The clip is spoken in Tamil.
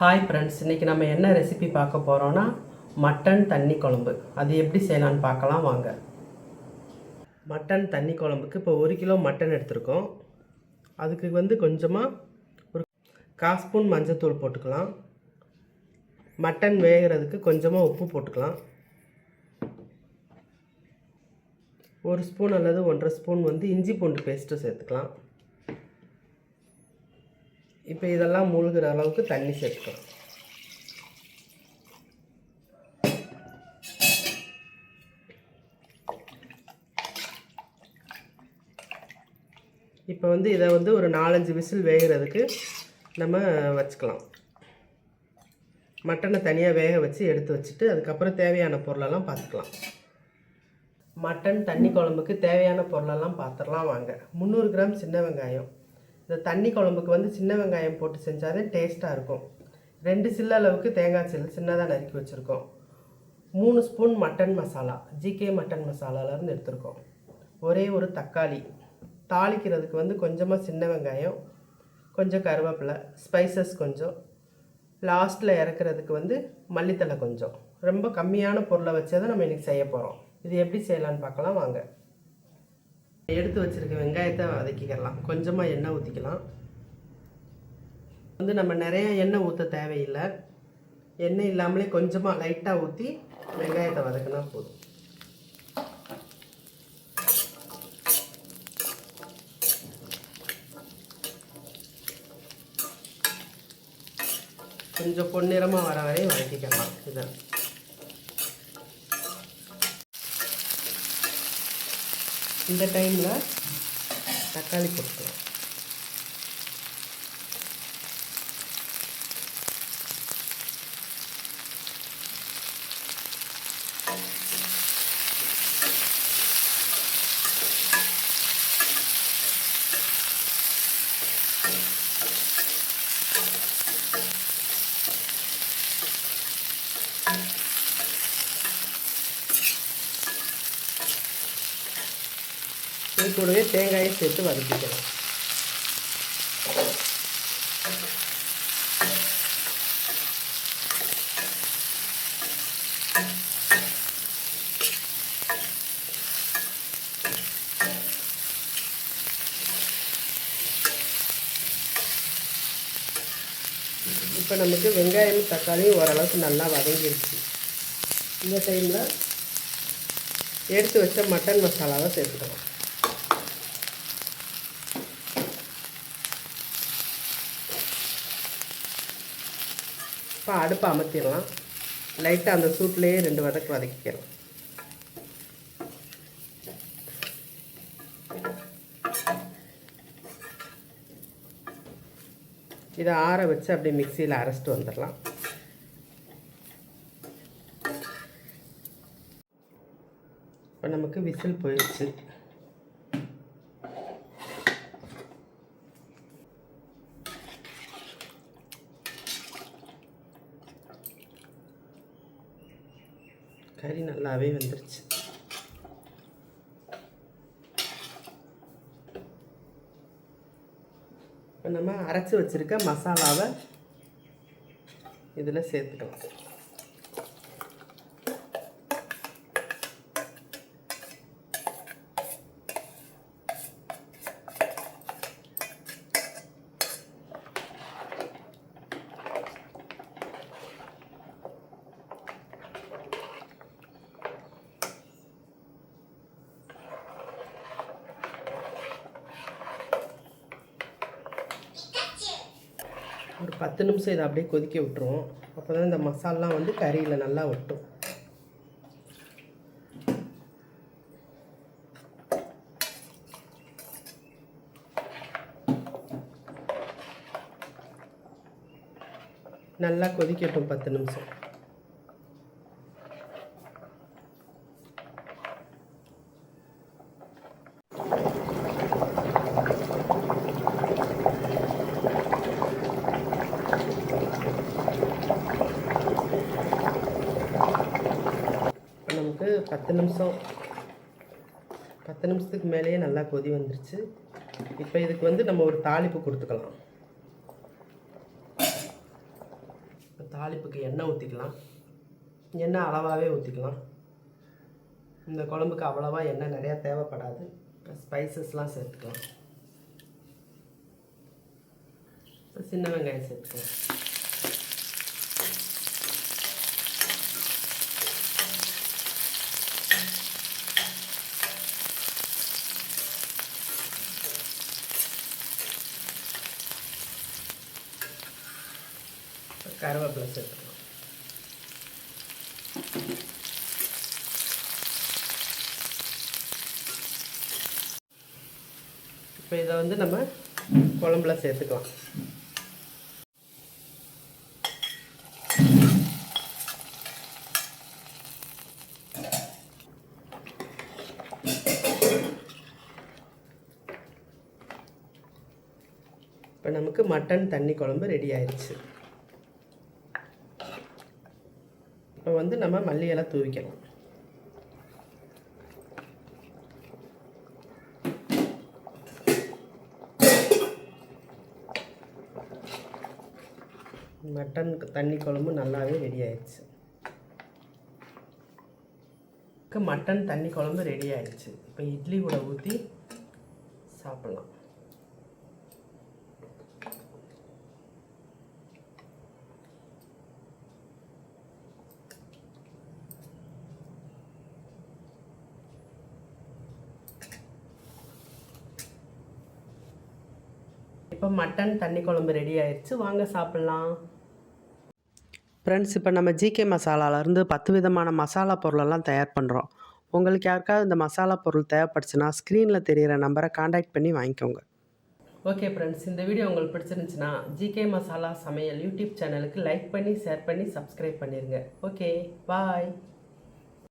ஹாய் ஃப்ரெண்ட்ஸ், இன்றைக்கி நம்ம என்ன ரெசிபி பார்க்க போகிறோன்னா மட்டன் தண்ணி குழம்பு. அது எப்படி செய்யலான்னு பார்க்கலாம் வாங்க. மட்டன் தண்ணி குழம்புக்கு இப்போ 1 கிலோ மட்டன் எடுத்துருக்கோம். அதுக்கு கொஞ்சமாக ஒரு 1/4 ஸ்பூன் மஞ்சள்தூள் போட்டுக்கலாம். மட்டன் வேகிறதுக்கு கொஞ்சமாக உப்பு போட்டுக்கலாம். 1 ஸ்பூன் அல்லது 1.5 ஸ்பூன் இஞ்சி பூண்டு பேஸ்ட்டு சேர்த்துக்கலாம். இப்போ இதெல்லாம் மூழ்கிற அளவுக்கு தண்ணி சேர்த்துக்கலாம். இப்போ இதை ஒரு 4-5 விசில் வேகிறதுக்கு நம்ம வச்சுக்கலாம். மட்டனை தனியாக வேக வச்சு எடுத்து வச்சுட்டு அதுக்கப்புறம் தேவையான பொருளெல்லாம் பார்த்துக்கலாம். மட்டன் தண்ணி குழம்புக்கு தேவையான பொருளெல்லாம் பார்த்துடலாம் வாங்க. 300 கிராம் சின்ன வெங்காயம். இந்த தண்ணி குழம்புக்கு சின்ன வெங்காயம் போட்டு செஞ்சாலே டேஸ்ட்டாக இருக்கும். 2 சில்லு அளவுக்கு தேங்காய் சில்லு சின்னதாக நறுக்கி வச்சுருக்கோம். 3 spoon mutton masala, GK mutton மசாலாலேருந்து எடுத்துருக்கோம். ஒரே ஒரு தக்காளி. தாளிக்கிறதுக்கு கொஞ்சமாக சின்ன வெங்காயம், கொஞ்சம் கருவேப்பிலை, ஸ்பைசஸ் கொஞ்சம், லாஸ்ட்டில் இறக்குறதுக்கு மல்லித்தலை கொஞ்சம். ரொம்ப கம்மியான பொருளை வச்சு தான் நம்ம இன்றைக்கி செய்ய போகிறோம். இது எப்படி செய்யலான்னு பார்க்கலாம் வாங்க. எடுத்து வச்சுருக்க வெங்காயத்தை வதக்கிக்கலாம். கொஞ்சமாக எண்ணெய் ஊற்றிக்கலாம். நம்ம நிறைய எண்ணெய் ஊற்ற தேவையில்லை. எண்ணெய் இல்லாமலே கொஞ்சமாக லைட்டாக ஊற்றி வெங்காயத்தை வதக்கினா போதும். கொஞ்சம் பொன்னிறமாக வர வரையும் வதக்கிக்கலாம். இதை இந்த டைமில் தக்காளி போட்டுக்கலாம். இது கூடவே தேங்காயை சேர்த்து வதக்கிக்கலாம். இப்போ நமக்கு வெங்காயம் தக்காளியும் ஓரளவுக்கு நல்லா வதங்கிடுச்சு. இந்த டைமில் எடுத்து வச்ச மட்டன் மசாலாவை சேர்த்துக்கலாம். இப்போ அடுப்பை அமர்த்திடலாம். லைட்டாக அந்த சூட்லேயே 2 வதக்கு வதக்கிக்கலாம். இதை ஆற வச்சு அப்படியே மிக்சியில் அரைச்சிட்டு வந்துடலாம். இப்போ நமக்கு விசில் போயிடுச்சு. கறி நல்லாவே வந்துருச்சு. இப்போ நம்ம அரைச்சி வச்சுருக்க மசாலாவை இதில் சேர்த்துக்கலாம். ஒரு 10 நிமிஷம் இதை அப்படியே கொதிக்க விட்டுருவோம். அப்போ தான் இந்த மசாலாம் கறியில் நல்லா ஒட்டும். நல்லா கொதிக்கட்டும் 10 நிமிஷம். நமக்கு 10 நிமிஷத்துக்கு மேலேயே நல்லா கொதி வந்துருச்சு. இப்போ இதுக்கு நம்ம ஒரு தாளிப்பு கொடுத்துக்கலாம். தாளிப்புக்கு எண்ணெய் ஊற்றிக்கலாம். எண்ணெய் அளவாகவே ஊற்றிக்கலாம். இந்த குழம்புக்கு அவ்வளோவா எண்ணெய் நிறையா தேவைப்படாது. ஸ்பைசஸ்லாம் சேர்த்துக்கலாம். இப்போ சின்ன வெங்காயம் சேர்த்துக்கலாம். கருவேப்பிலை சேர்த்துக்கலாம். இப்போ இதை வந்து நம்ம குழம்புல சேர்த்துக்கலாம். இப்போ நமக்கு மட்டன் தண்ணி குழம்பு ரெடி ஆயிடுச்சு. இப்போ வந்து நம்ம மல்லி இலை தூவிக்கலாம். மட்டன் தண்ணி குழம்பு நல்லாவே ரெடி ஆயிடுச்சு. மட்டன் தண்ணி குழம்பு ரெடி ஆயிடுச்சு. இப்போ இட்லி கூட ஊற்றி சாப்பிட்லாம். இப்போ மட்டன் தண்ணி குழம்பு ரெடி ஆயிடுச்சு. வாங்க சாப்பிட்லாம். ஃப்ரெண்ட்ஸ், இப்போ நம்ம ஜிகே மசாலாலேருந்து 10 விதமான மசாலா பொருளெல்லாம் தயார் பண்ணுறோம். உங்களுக்கு யாருக்காவது இந்த மசாலா பொருள் தேவைப்படுச்சுன்னா ஸ்க்ரீனில் தெரிகிற நம்பரை காண்டாக்ட் பண்ணி வாங்கிக்கோங்க. ஓகே ஃப்ரெண்ட்ஸ், இந்த வீடியோ உங்களுக்கு பிடிச்சிருந்துச்சுன்னா ஜிகே மசாலா சமையல் யூடியூப் சேனலுக்கு லைக் பண்ணி, ஷேர் பண்ணி, சப்ஸ்கிரைப் பண்ணிடுங்க. ஓகே, பாய்.